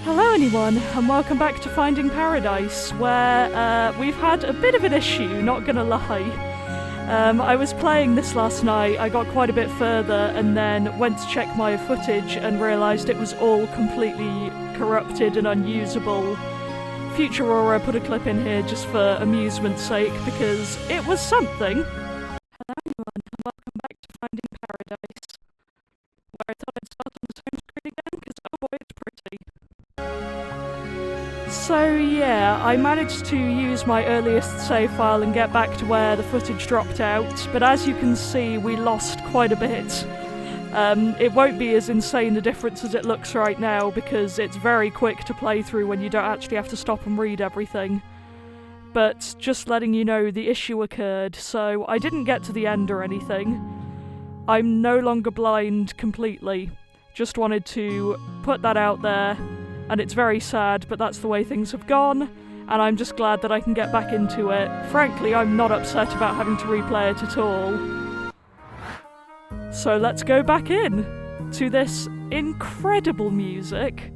Hello anyone, and welcome back to Finding Paradise, where we've had a bit of an issue, not gonna lie. I was playing this last night, I got quite a bit further, and then went to check my footage and realised it was all completely corrupted and unusable. Future Aurora put a clip in here just for amusement's sake, because it was something. Hello everyone, and welcome back to Finding Paradise, where I thought I'd start on the home screen again, because oh boy, it's pretty. So yeah, I managed to use my earliest save file and get back to where the footage dropped out, but as you can see we lost quite a bit. It won't be as insane a difference as it looks right now because it's very quick to play through when you don't actually have to stop and read everything. But just letting you know the issue occurred, so I didn't get to the end or anything. I'm no longer blind completely, just wanted to put that out there. And it's very sad, but that's the way things have gone, and I'm just glad that I can get back into it. Frankly, I'm not upset about having to replay it at all. So let's go back in to this incredible music.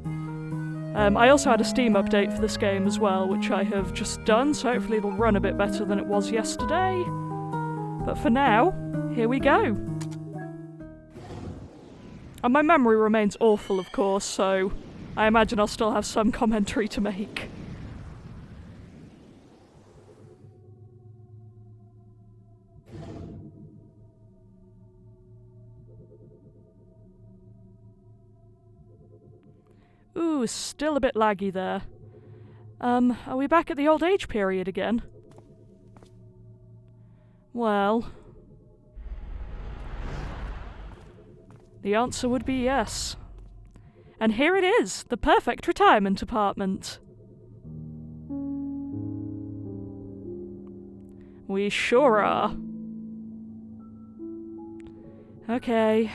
I also had a Steam update for this game as well, which I have just done, so hopefully it'll run a bit better than it was yesterday. But for now, here we go. And my memory remains awful, of course, so I imagine I'll still have some commentary to make. Ooh, still a bit laggy there. Are we back at the old age period again? Well, the answer would be yes. And here it is, the perfect retirement apartment. We sure are. Okay.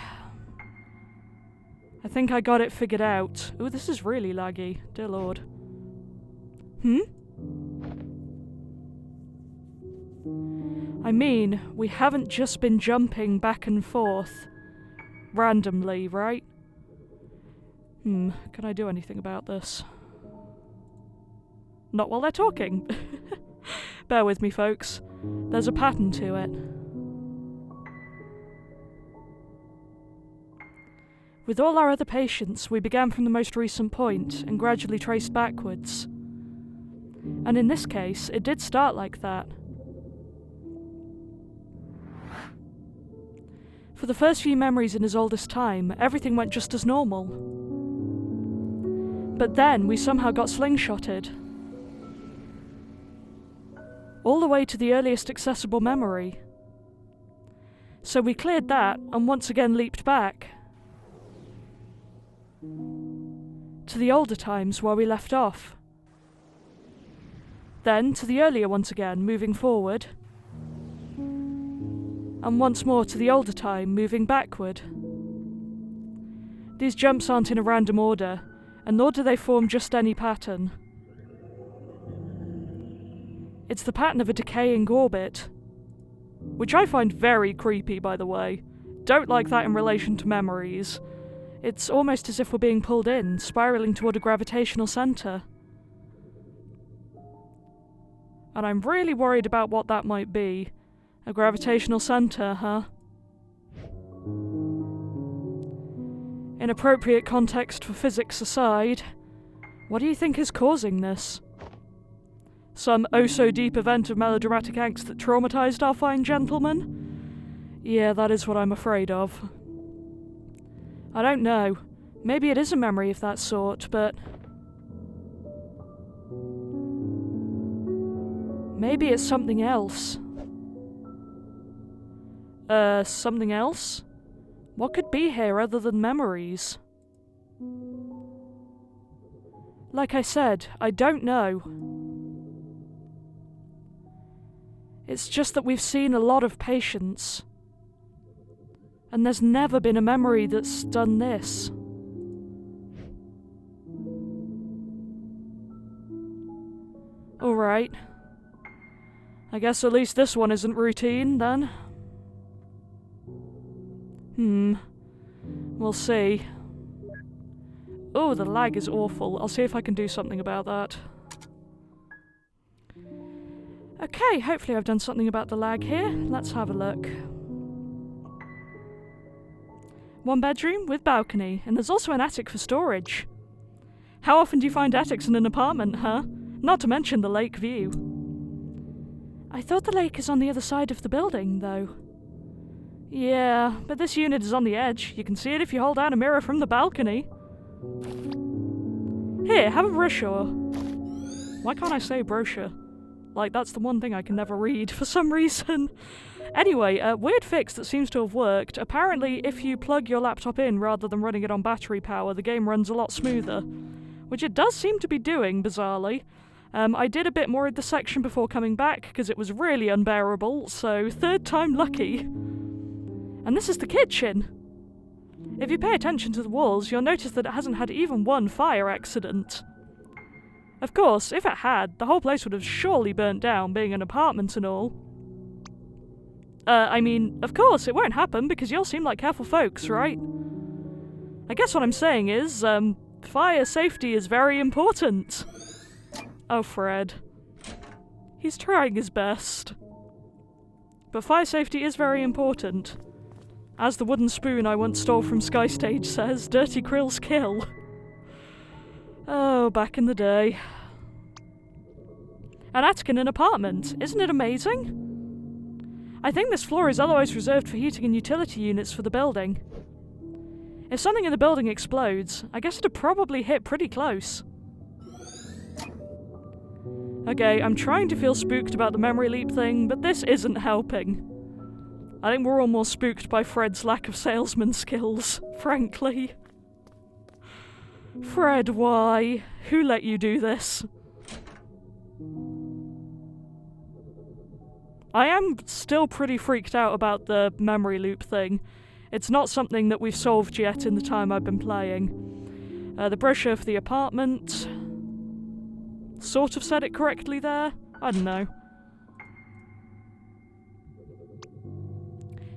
I think I got it figured out. Ooh, this is really laggy, dear lord. I mean, we haven't just been jumping back and forth randomly, right? Can I do anything about this? Not while they're talking. Bear with me, folks. There's a pattern to it. With all our other patients, we began from the most recent point and gradually traced backwards. And in this case, it did start like that. For the first few memories in his oldest time, everything went just as normal. But then we somehow got slingshotted. All the way to the earliest accessible memory. So we cleared that and once again leaped back. To the older times where we left off. Then to the earlier ones again, moving forward. And once more to the older time, moving backward. These jumps aren't in a random order, and nor do they form just any pattern. It's the pattern of a decaying orbit, which I find very creepy, by the way. Don't like that in relation to memories. It's almost as if we're being pulled in, spiralling toward a gravitational centre. And I'm really worried about what that might be. A gravitational centre, huh? Inappropriate context for physics aside, what do you think is causing this? Some oh-so-deep event of melodramatic angst that traumatized our fine gentleman? Yeah, that is what I'm afraid of. I don't know. Maybe it is a memory of that sort, but maybe it's something else. Something else? What could be here other than memories? Like I said, I don't know. It's just that we've seen a lot of patients. And there's never been a memory that's done this. Alright. I guess at least this one isn't routine, then. We'll see. Oh, the lag is awful. I'll see if I can do something about that. Okay, hopefully I've done something about the lag here. Let's have a look. 1 bedroom with balcony, and there's also an attic for storage. How often do you find attics in an apartment, huh? Not to mention the lake view. I thought the lake is on the other side of the building, though. Yeah, but this unit is on the edge. You can see it if you hold out a mirror from the balcony. Here, have a brochure. Why can't I say brochure? Like, that's the one thing I can never read for some reason. Anyway, a weird fix that seems to have worked. Apparently, if you plug your laptop in rather than running it on battery power, the game runs a lot smoother. Which it does seem to be doing, bizarrely. I did a bit more of the section before coming back, because it was really unbearable, so 3rd time lucky. And this is the kitchen. If you pay attention to the walls, you'll notice that it hasn't had even one fire accident. Of course, if it had, the whole place would have surely burnt down, being an apartment and all. I mean, of course, it won't happen, because y'all seem like careful folks, right? I guess what I'm saying is, fire safety is very important. Oh, Fred. He's trying his best. But fire safety is very important. As the wooden spoon I once stole from Skystage says, dirty krills kill. Oh, back in the day. An attic in an apartment. Isn't it amazing? I think this floor is otherwise reserved for heating and utility units for the building. If something in the building explodes, I guess it'd probably hit pretty close. Okay, I'm trying to feel spooked about the memory leap thing, but this isn't helping. I think we're all more spooked by Fred's lack of salesman skills, frankly. Fred, why? Who let you do this? I am still pretty freaked out about the memory loop thing. It's not something that we've solved yet in the time I've been playing. The brochure for the apartment... Sort of said it correctly there? I don't know.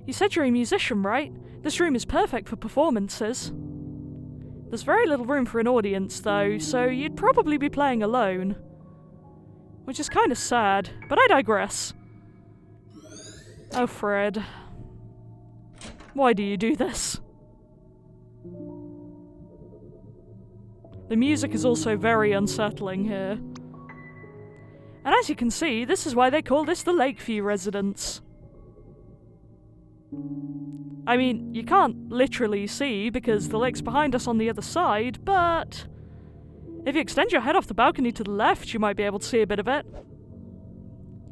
You said you're a musician, right? This room is perfect for performances. There's very little room for an audience, though, so you'd probably be playing alone. Which is kind of sad, but I digress. Oh, Fred. Why do you do this? The music is also very unsettling here. And as you can see, this is why they call this the Lakeview residence. I mean, you can't literally see because the lake's behind us on the other side, but if you extend your head off the balcony to the left, you might be able to see a bit of it.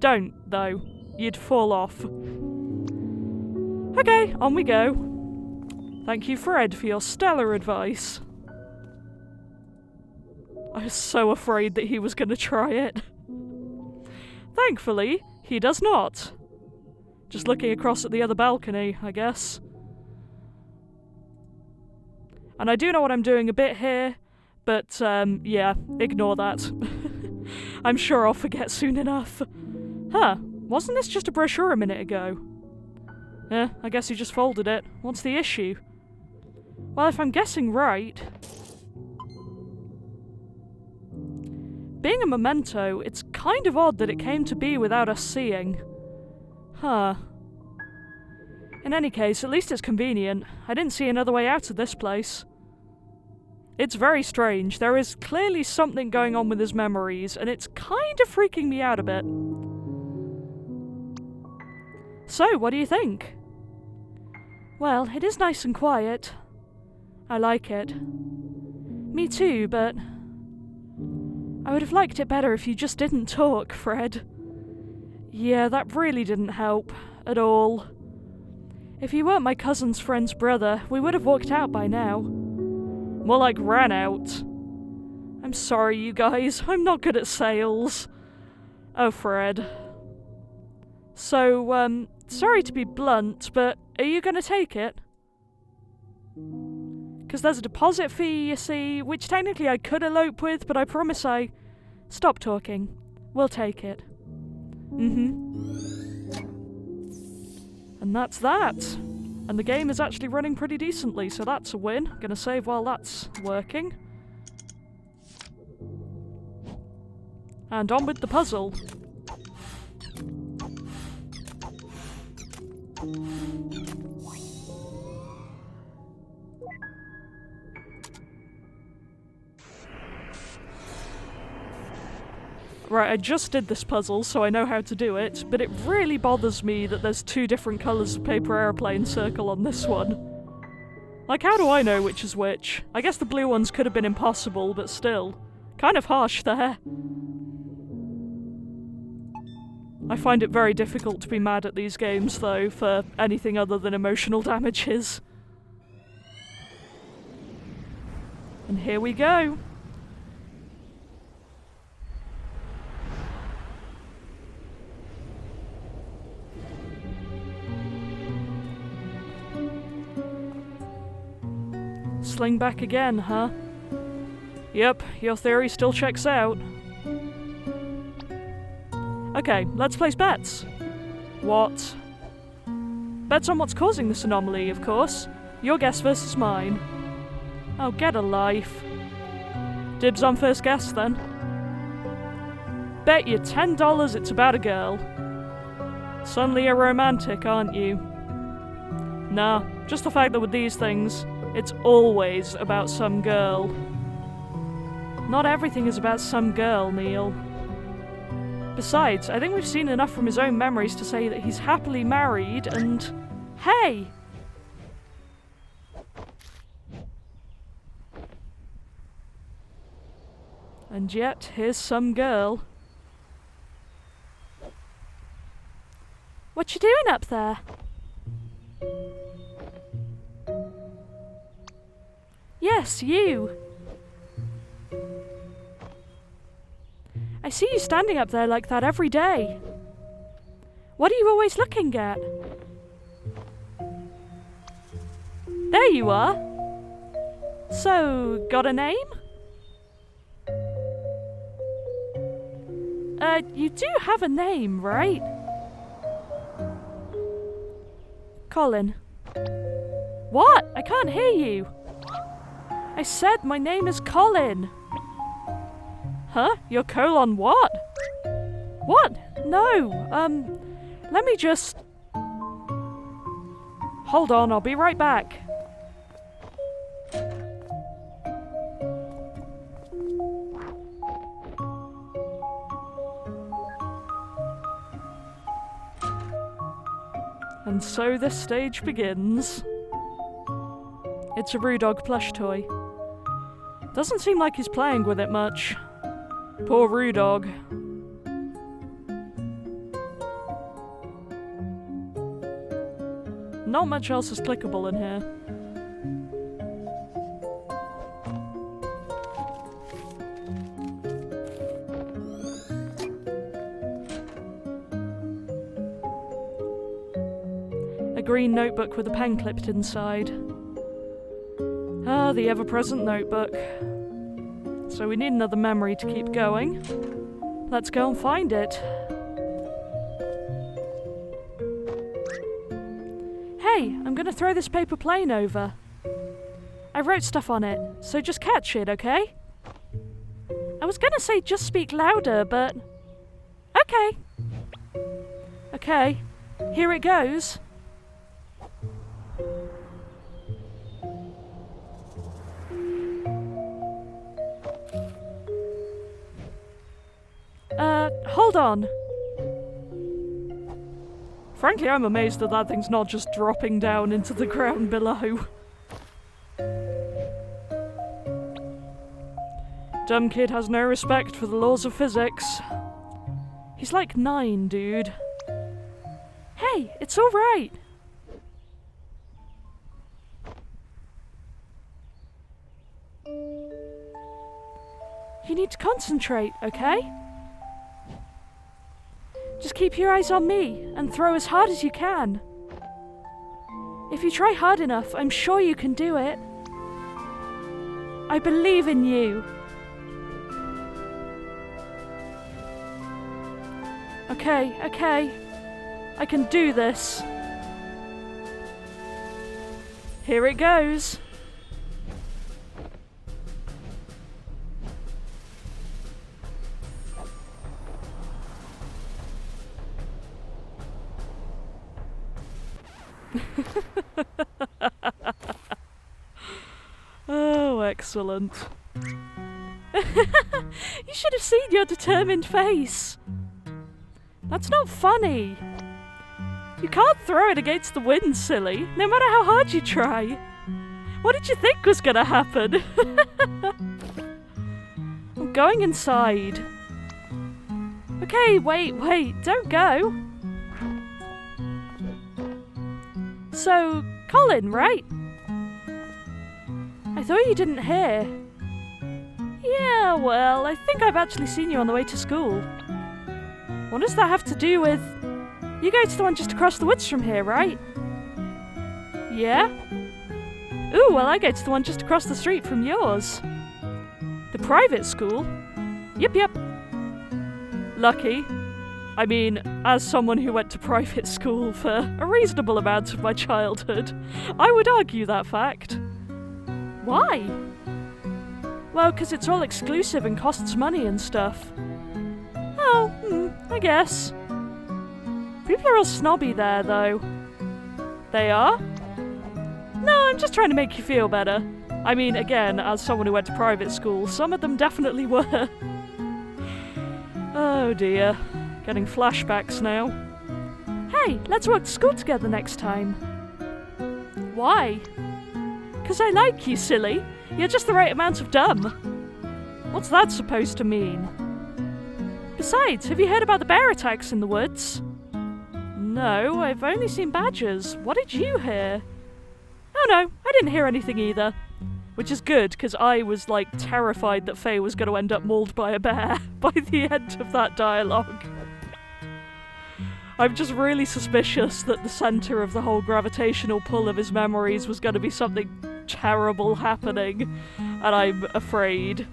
Don't, though. You'd fall off. Okay, on we go. Thank you, Fred, for your stellar advice. I was so afraid that he was going to try it. Thankfully, he does not. Just looking across at the other balcony, I guess. And I do know what I'm doing a bit here, but, yeah, ignore that. I'm sure I'll forget soon enough. Huh, wasn't this just a brochure a minute ago? I guess he just folded it. What's the issue? Well, if I'm guessing right... Being a memento, it's kind of odd that it came to be without us seeing. Huh. In any case, at least it's convenient. I didn't see another way out of this place. It's very strange. There is clearly something going on with his memories, and it's kind of freaking me out a bit. So, what do you think? Well, it is nice and quiet. I like it. Me too, but... I would have liked it better if you just didn't talk, Fred. Yeah, that really didn't help. At all. If you weren't my cousin's friend's brother, we would have walked out by now. More like ran out. I'm sorry, you guys. I'm not good at sales. Oh, Fred. So, sorry to be blunt, but are you gonna take it? Because there's a deposit fee, you see, which technically I could elope with, but I promise I... Stop talking. We'll take it. And that's that. And the game is actually running pretty decently, so that's a win. Gonna save while that's working. And on with the puzzle. Right, I just did this puzzle, so I know how to do it, but it really bothers me that there's 2 different colours of paper airplane circle on this one. Like, how do I know which is which? I guess the blue ones could have been impossible, but still. Kind of harsh there. I find it very difficult to be mad at these games, though, for anything other than emotional damages. And here we go. Sling back again, huh? Yep, your theory still checks out. Okay, let's place bets. What? Bets on what's causing this anomaly, of course. Your guess versus mine. Oh, get a life. Dibs on first guess, then. Bet you $10 it's about a girl. Suddenly a romantic, aren't you? Nah, just the fact that with these things, it's always about some girl. Not everything is about some girl, Neil. Besides, I think we've seen enough from his own memories to say that he's happily married and... Hey! And yet, here's some girl. What you doing up there? Yes, you. I see you standing up there like that every day. What are you always looking at? There you are. So, got a name? You do have a name, right? Colin. What? I can't hear you. I said my name is Colin. Huh? You're colon what? What? No, let me just... Hold on, I'll be right back. And so this stage begins. It's a Rudog plush toy. Doesn't seem like he's playing with it much. Poor Rudog. Not much else is clickable in here. A green notebook with a pen clipped inside. Ah, the ever-present notebook. So we need another memory to keep going. Let's go and find it. Hey, I'm gonna throw this paper plane over. I wrote stuff on it, so just catch it, okay? I was gonna say just speak louder, but... Okay. Okay, here it goes. Hold on. Frankly, I'm amazed that thing's not just dropping down into the ground below. Dumb kid has no respect for the laws of physics. He's like 9, dude. Hey, it's alright. You need to concentrate, okay? Just keep your eyes on me and throw as hard as you can. If you try hard enough, I'm sure you can do it. I believe in you. Okay, okay. I can do this. Here it goes. Oh, excellent. You should have seen your determined face. That's not funny. You can't throw it against the wind, silly, no matter how hard you try. What did you think was gonna happen? I'm going inside. Okay, wait, don't go. So, Colin, right? I thought you didn't hear. Yeah, well, I think I've actually seen you on the way to school. What does that have to do with... You go to the one just across the woods from here, right? Yeah? Ooh, well, I go to the one just across the street from yours. The private school? Yep. Lucky. I mean, as someone who went to private school for a reasonable amount of my childhood, I would argue that fact. Why? Well, 'cause it's all exclusive and costs money and stuff. Oh, I guess. People are all snobby there, though. They are? No, I'm just trying to make you feel better. I mean, again, as someone who went to private school, some of them definitely were. Oh dear. Getting flashbacks now. Hey, let's walk to school together next time. Why? 'Cause I like you, silly. You're just the right amount of dumb. What's that supposed to mean? Besides, have you heard about the bear attacks in the woods? No, I've only seen badgers. What did you hear? Oh no, I didn't hear anything either. Which is good, because I was, terrified that Faye was going to end up mauled by a bear by the end of that dialogue. I'm just really suspicious that the centre of the whole gravitational pull of his memories was going to be something terrible happening, and I'm afraid.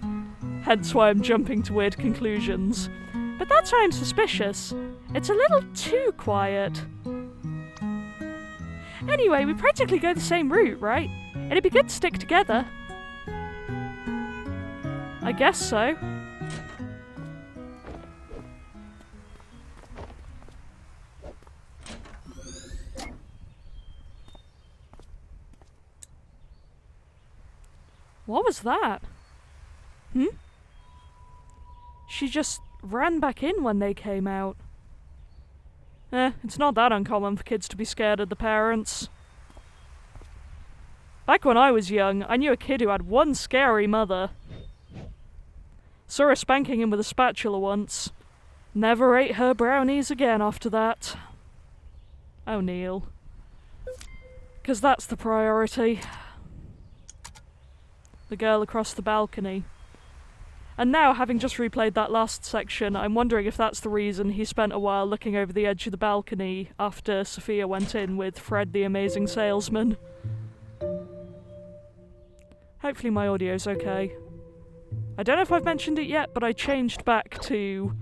Hence why I'm jumping to weird conclusions. But that's why I'm suspicious. It's a little too quiet. Anyway, we practically go the same route, right? It'd be good to stick together. I guess so. What was that? She just ran back in when they came out. It's not that uncommon for kids to be scared of the parents. Back when I was young, I knew a kid who had one scary mother. Saw her spanking him with a spatula once. Never ate her brownies again after that. Oh, Neil. 'Cause that's the priority. The girl across the balcony. And now, having just replayed that last section, I'm wondering if that's the reason he spent a while looking over the edge of the balcony after Sophia went in with Fred the Amazing Salesman. Hopefully my audio's okay. I don't know if I've mentioned it yet, but I changed back to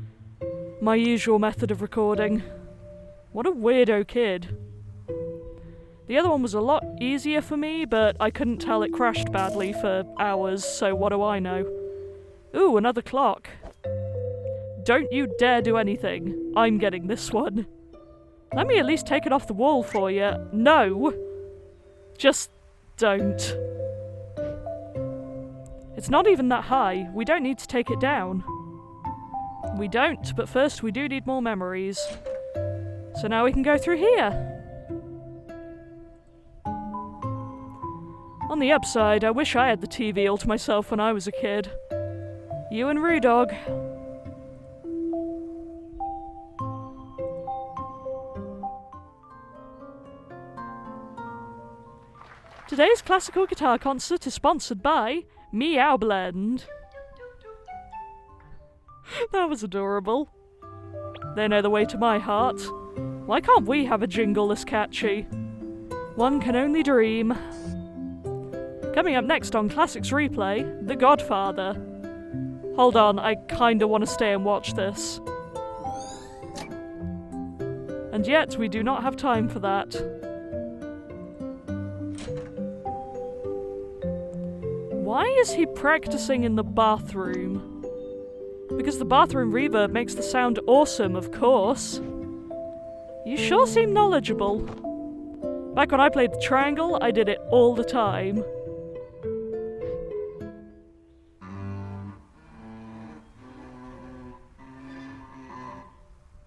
my usual method of recording. What a weirdo kid. The other one was a lot easier for me, but I couldn't tell it crashed badly for hours, so what do I know? Ooh, another clock. Don't you dare do anything. I'm getting this one. Let me at least take it off the wall for you. No! Just don't. It's not even that high. We don't need to take it down. We don't, but first we do need more memories. So now we can go through here. On the upside, I wish I had the TV all to myself when I was a kid. You and Roo Dog. Today's classical guitar concert is sponsored by Meow Blend. That was adorable. They know the way to my heart. Why can't we have a jingle this catchy? One can only dream. Coming up next on Classics Replay, The Godfather. Hold on, I kinda want to stay and watch this. And yet, we do not have time for that. Why is he practicing in the bathroom? Because the bathroom reverb makes the sound awesome, of course. You sure seem knowledgeable. Back when I played the triangle, I did it all the time.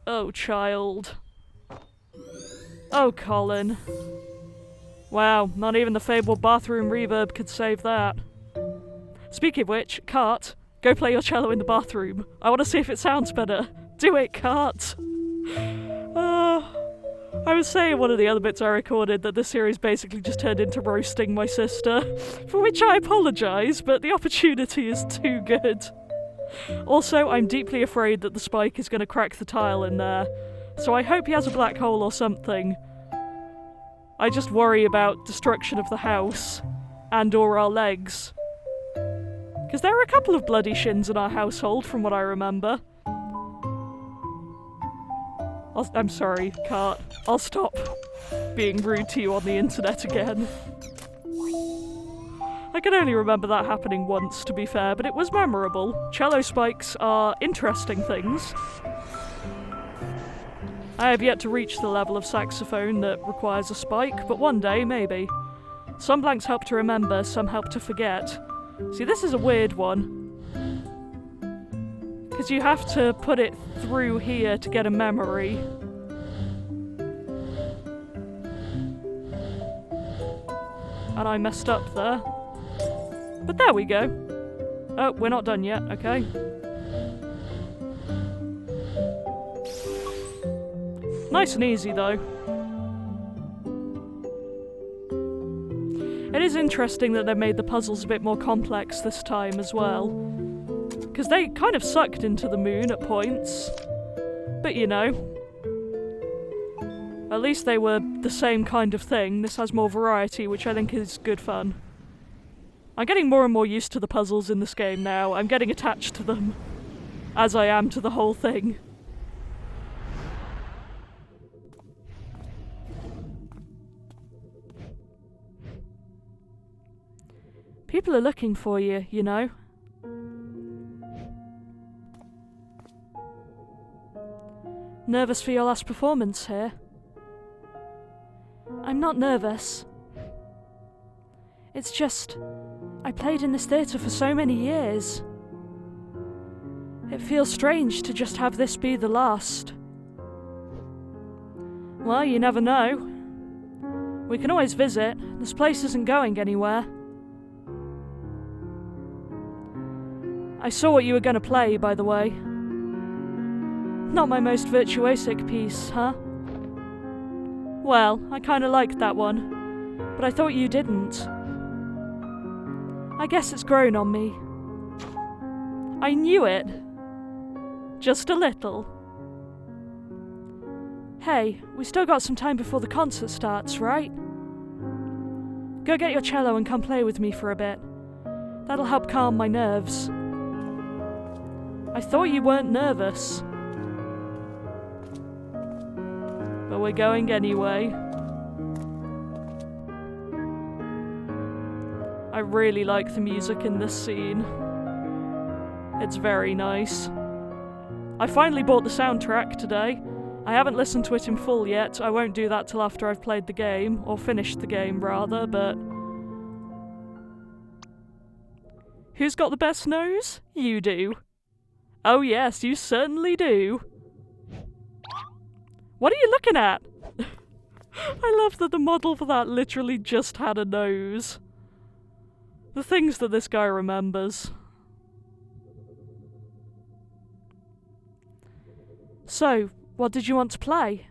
Oh, child. Oh, Colin. Wow, not even the fabled bathroom reverb could save that. Speaking of which, Cart, go play your cello in the bathroom. I want to see if it sounds better. Do it, Cart. I was saying in one of the other bits I recorded that this series basically just turned into roasting my sister, for which I apologise, but the opportunity is too good. Also, I'm deeply afraid that the spike is going to crack the tile in there, so I hope he has a black hole or something. I just worry about destruction of the house, and/or our legs. Because there are a couple of bloody shins in our household, from what I remember. I'm sorry, Cart. I'll stop being rude to you on the internet again. I can only remember that happening once, to be fair, but it was memorable. Cello spikes are interesting things. I have yet to reach the level of saxophone that requires a spike, but one day, maybe. Some blanks help to remember, some help to forget. See, this is a weird one. Because you have to put it through here to get a memory. And I messed up there. But there we go. Oh, we're not done yet, okay. Nice and easy, though. It is interesting that they made the puzzles a bit more complex this time as well. Because they kind of sucked into the moon at points. But you know. At least they were the same kind of thing. This has more variety, which I think is good fun. I'm getting more and more used to the puzzles in this game now. I'm getting attached to them. As I am to the whole thing. People are looking for you, you know. Nervous for your last performance here? I'm not nervous. It's just, I played in this theatre for so many years. It feels strange to just have this be the last. Well, you never know. We can always visit. This place isn't going anywhere. I saw what you were going to play, by the way. Not my most virtuosic piece, huh? Well, I kinda liked that one, but I thought you didn't. I guess it's grown on me. I knew it. Just a little. Hey, we still got some time before the concert starts, right? Go get your cello and come play with me for a bit. That'll help calm my nerves. I thought you weren't nervous. But we're going anyway. I really like the music in this scene. It's very nice. I finally bought the soundtrack today. I haven't listened to it in full yet. I won't do that till after I've played the game, or finished the game rather, but... Who's got the best nose? You do. Oh yes, you certainly do. What are you looking at? I love that the model for that literally just had a nose. The things that this guy remembers. So, what did you want to play?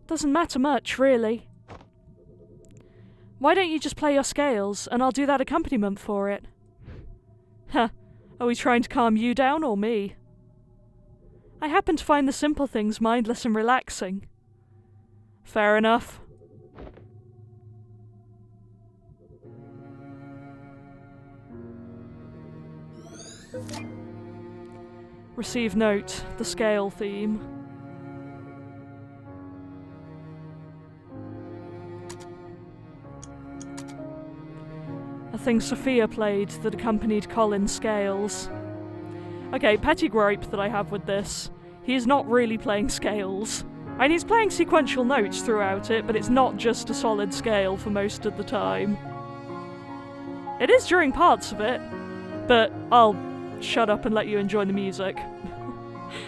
Doesn't matter much, really. Why don't you just play your scales, and I'll do that accompaniment for it? Huh, are we trying to calm you down, or me? I happen to find the simple things mindless and relaxing. Fair enough. Receive note, the scale theme. A thing Sophia played that accompanied Colin's scales. Okay, petty gripe that I have with this. He is not really playing scales. And he's playing sequential notes throughout it, but it's not just a solid scale for most of the time. It is during parts of it, but I'll shut up and let you enjoy the music.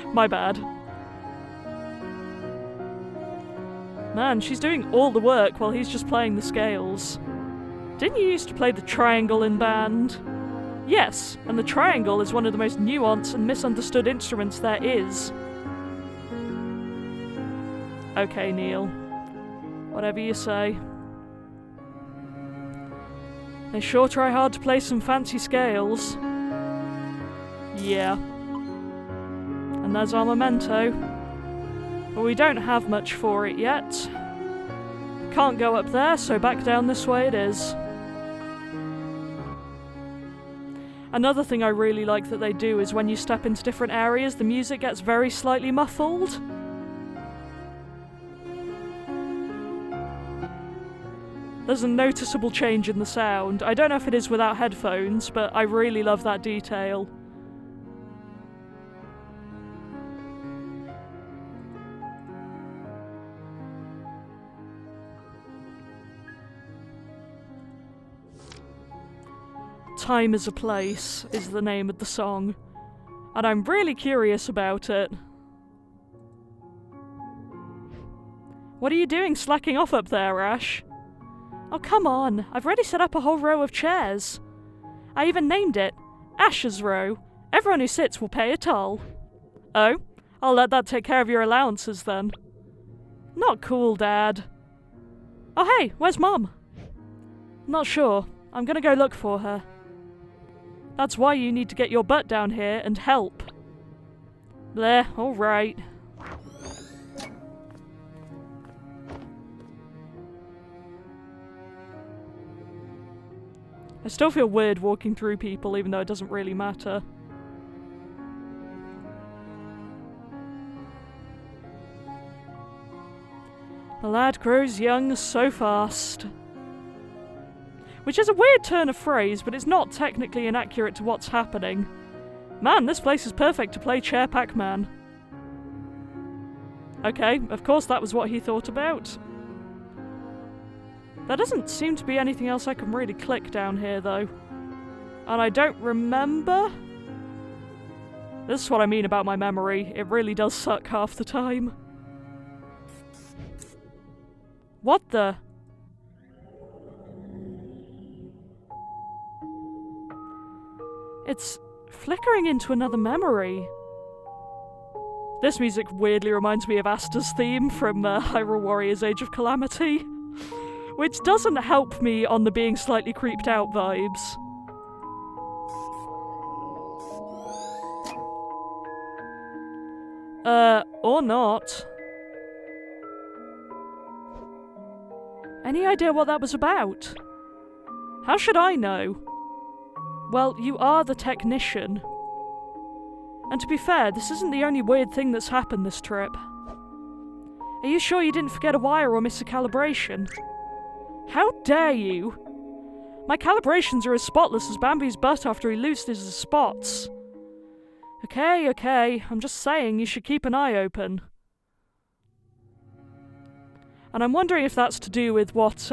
My bad. Man, she's doing all the work while he's just playing the scales. Didn't you used to play the triangle in band? Yes, and the triangle is one of the most nuanced and misunderstood instruments there is. Okay, Neil. Whatever you say. They sure try hard to play some fancy scales. Yeah. And there's our memento. But we don't have much for it yet. Can't go up there, so back down this way it is. Another thing I really like that they do is when you step into different areas, the music gets very slightly muffled. There's a noticeable change in the sound. I don't know if it is without headphones, but I really love that detail. Time is a Place is the name of the song, and I'm really curious about it. What are you doing slacking off up there, Ash? Oh, come on, I've already set up a whole row of chairs. I even named it Ash's Row. Everyone who sits will pay a toll. Oh? I'll let that take care of your allowances then. Not cool, Dad. Oh hey, where's Mom? Not sure. I'm gonna go look for her. That's why you need to get your butt down here and help. Bleh, alright. I still feel weird walking through people, even though it doesn't really matter. The lad grows young so fast. Which is a weird turn of phrase, but it's not technically inaccurate to what's happening. Man, this place is perfect to play Chair Pac-Man. Okay, of course that was what he thought about. There doesn't seem to be anything else I can really click down here, though. And I don't remember? This is what I mean about my memory. It really does suck half the time. What the? It's flickering into another memory. This music weirdly reminds me of Asta's theme from Hyrule Warriors Age of Calamity. Which doesn't help me on the being slightly creeped out vibes. Or not. Any idea what that was about? How should I know? Well, you are the technician. And to be fair, this isn't the only weird thing that's happened this trip. Are you sure you didn't forget a wire or miss a calibration? How dare you? My calibrations are as spotless as Bambi's butt after he loses his spots. Okay, I'm just saying you should keep an eye open. And I'm wondering if that's to do with what,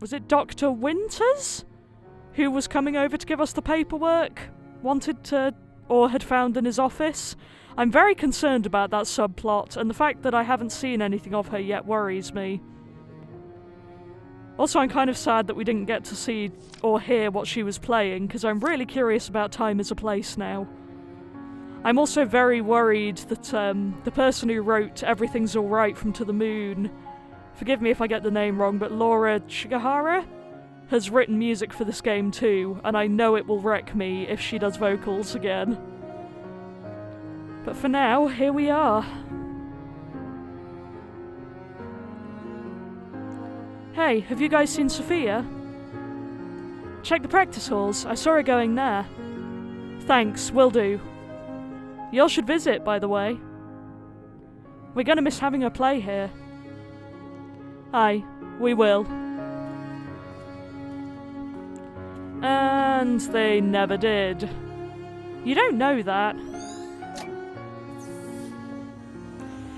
was it Dr. Winters? Who was coming over to give us the paperwork? Wanted to, or had found in his office? I'm very concerned about that subplot, and the fact that I haven't seen anything of her yet worries me. Also, I'm kind of sad that we didn't get to see or hear what she was playing, because I'm really curious about Time is a Place now. I'm also very worried that the person who wrote Everything's Alright from To the Moon, forgive me if I get the name wrong, but Laura Chigahara, has written music for this game too, and I know it will wreck me if she does vocals again. But for now, here we are. Hey, have you guys seen Sophia? Check the practice halls. I saw her going there. Thanks, will do. Y'all should visit, by the way. We're gonna miss having her play here. Aye, we will. And they never did. You don't know that.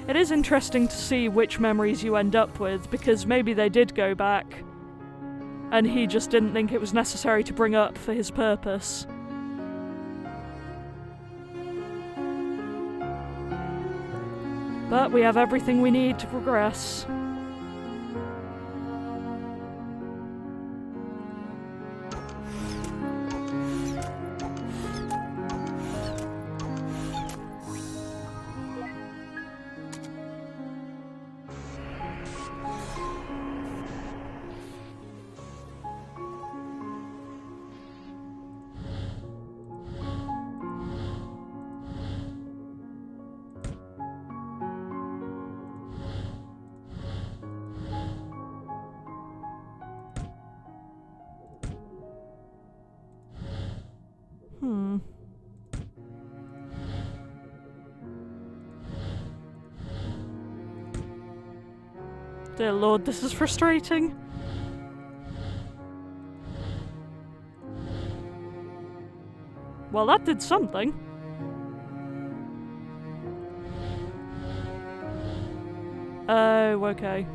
It is interesting to see which memories you end up with, because maybe they did go back, and he just didn't think it was necessary to bring up for his purpose. But we have everything we need to progress. Dear Lord, this is frustrating. Well, that did something. Oh, okay.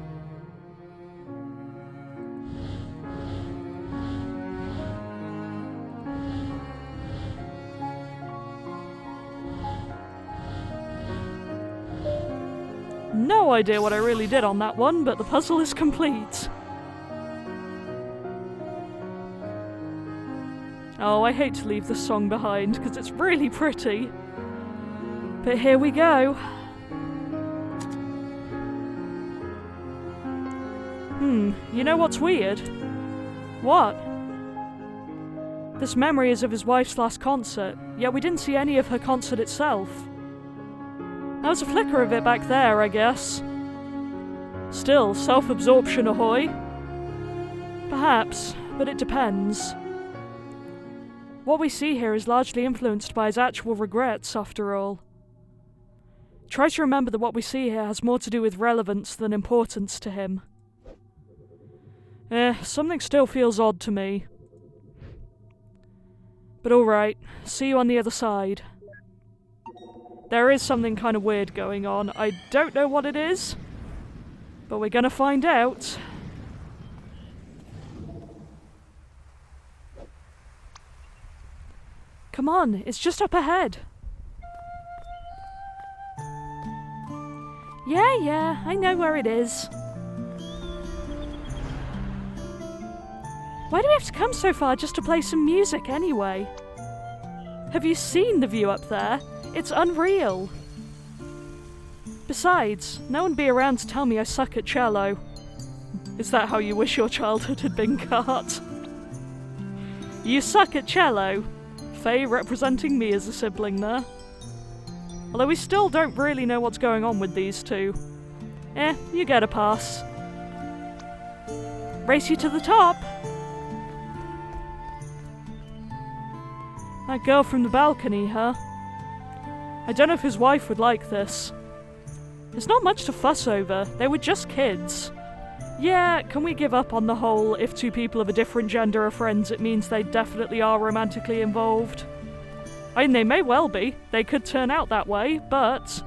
No idea what I really did on that one, but the puzzle is complete. Oh, I hate to leave this song behind, because it's really pretty. But here we go. You know what's weird? What? This memory is of his wife's last concert, yet we didn't see any of her concert itself. There was a flicker of it back there, I guess. Still, self-absorption ahoy? Perhaps, but it depends. What we see here is largely influenced by his actual regrets, after all. Try to remember that what we see here has more to do with relevance than importance to him. Something still feels odd to me. But alright, see you on the other side. There is something kind of weird going on. I don't know what it is, but we're gonna find out. Come on, it's just up ahead. Yeah, I know where it is. Why do we have to come so far just to play some music anyway? Have you seen the view up there? It's unreal. Besides, no one be around to tell me I suck at cello. Is that how you wish your childhood had been cut? You suck at cello? Faye representing me as a sibling there. Although we still don't really know what's going on with these two. You get a pass. Race you to the top! That girl from the balcony, huh? I don't know if his wife would like this. There's not much to fuss over, they were just kids. Yeah, can we give up on the whole if two people of a different gender are friends, it means they definitely are romantically involved? I mean, they may well be, they could turn out that way, but...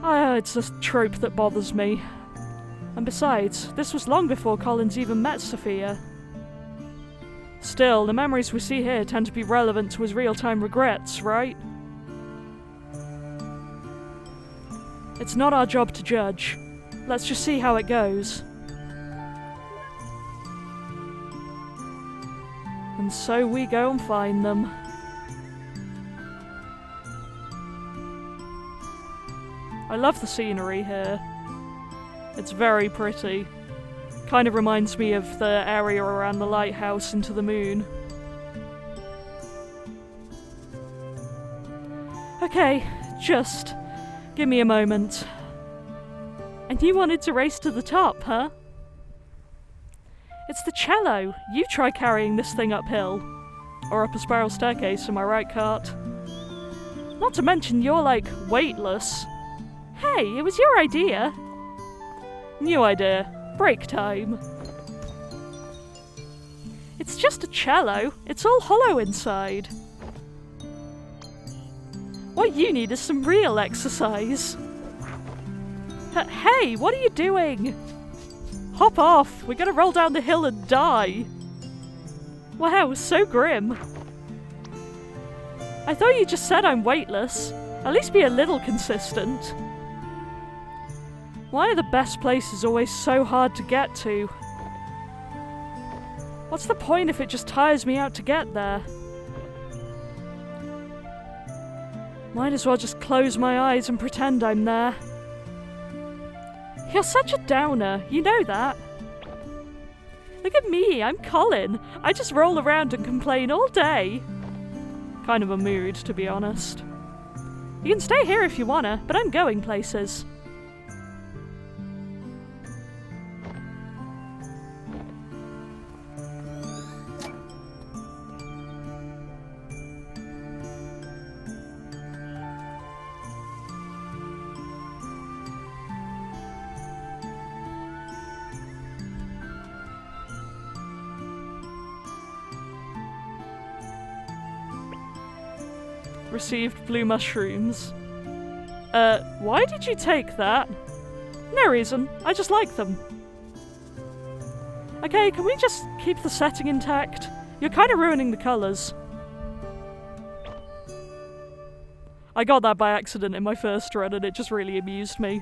it's a trope that bothers me. And besides, this was long before Collins even met Sophia. Still, the memories we see here tend to be relevant to his real-time regrets, right? It's not our job to judge. Let's just see how it goes. And so we go and find them. I love the scenery here. It's very pretty. Kind of reminds me of the area around the lighthouse into the moon. Okay, just give me a moment. And you wanted to race to the top, huh? It's the cello. You try carrying this thing uphill. Or up a spiral staircase, am I right, Cart? Not to mention you're, like, weightless. Hey, it was your idea. New idea. Break time. It's just a cello. It's all hollow inside. What you need is some real exercise. Hey, what are you doing? Hop off! We're gonna roll down the hill and die! Wow, so grim. I thought you just said I'm weightless. At least be a little consistent. Why are the best places always so hard to get to? What's the point if it just tires me out to get there? Might as well just close my eyes and pretend I'm there. You're such a downer, you know that. Look at me, I'm Colin. I just roll around and complain all day. Kind of a mood, to be honest. You can stay here if you wanna, but I'm going places. Received blue mushrooms. Why did you take that? No reason, I just like them. Okay, can we just keep the setting intact? You're kind of ruining the colours. I got that by accident in my first run and it just really amused me.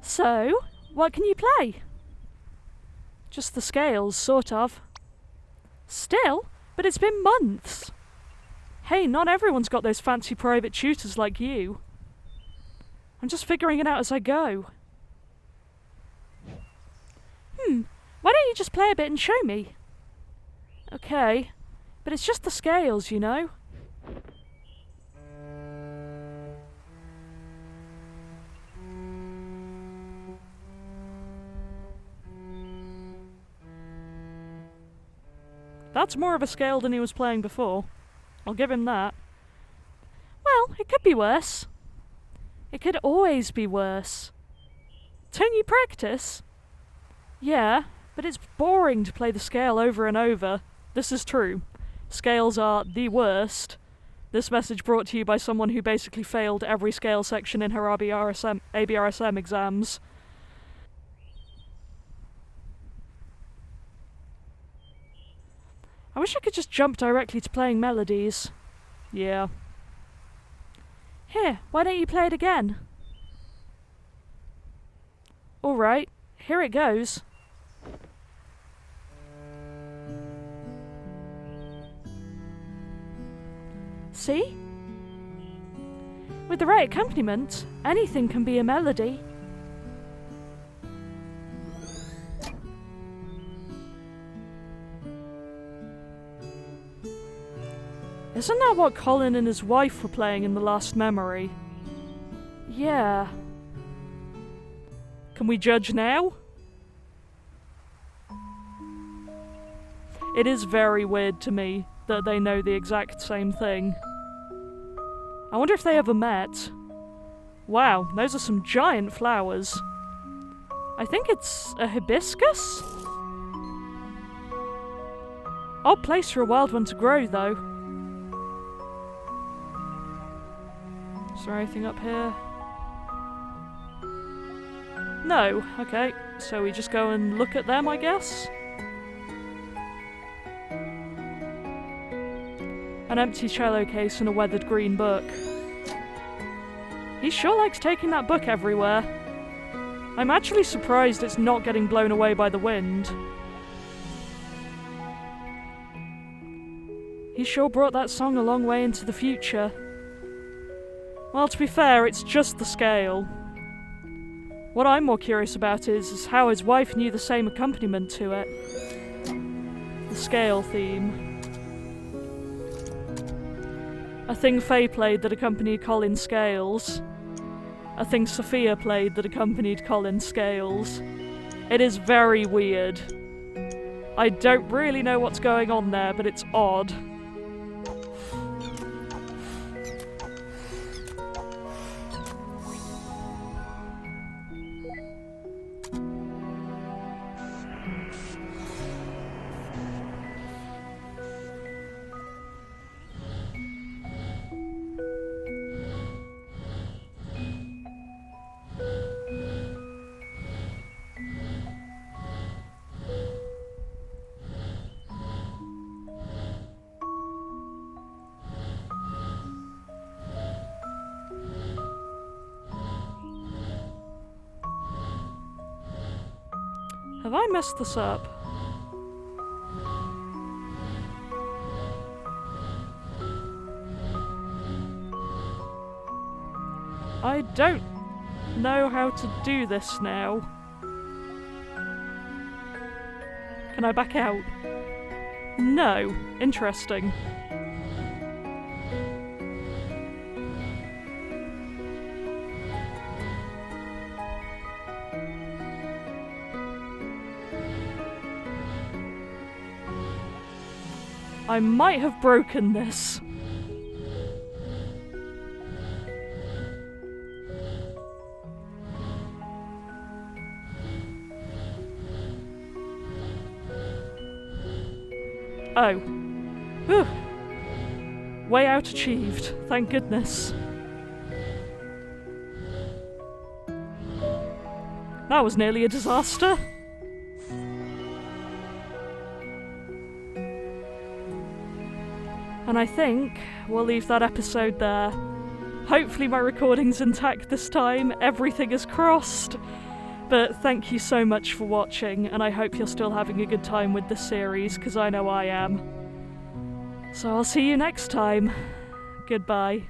So, what can you play? Just the scales, sort of. Still? But it's been months. Hey, not everyone's got those fancy private tutors like you. I'm just figuring it out as I go. Why don't you just play a bit and show me? Okay, but it's just the scales, you know? That's more of a scale than he was playing before. I'll give him that. Well, it could be worse. It could always be worse. Don't you practice? Yeah, but it's boring to play the scale over and over. This is true. Scales are the worst. This message brought to you by someone who basically failed every scale section in her ABRSM exams. I wish I could just jump directly to playing melodies. Yeah. Here, why don't you play it again? Alright, here it goes. See? With the right accompaniment, anything can be a melody. Isn't that what Colin and his wife were playing in the last memory? Yeah. Can we judge now? It is very weird to me that they know the exact same thing. I wonder if they ever met. Wow, those are some giant flowers. I think it's a hibiscus? Odd place for a wild one to grow, though. Is there anything up here? No, okay. So we just go and look at them, I guess? An empty cello case and a weathered green book. He sure likes taking that book everywhere. I'm actually surprised it's not getting blown away by the wind. He sure brought that song a long way into the future. Well, to be fair, it's just the scale. What I'm more curious about is how his wife knew the same accompaniment to it. The scale theme. A thing Faye played that accompanied Colin's scales. A thing Sophia played that accompanied Colin's scales. It is very weird. I don't really know what's going on there, but it's odd. Have I messed this up? I don't know how to do this now. Can I back out? No. Interesting. I might have broken this. Oh. Whew. Way out achieved, thank goodness. That was nearly a disaster. And I think we'll leave that episode there. Hopefully my recording's intact this time, everything is crossed. But thank you so much for watching, and I hope you're still having a good time with this series, because I know I am. So I'll see you next time. Goodbye.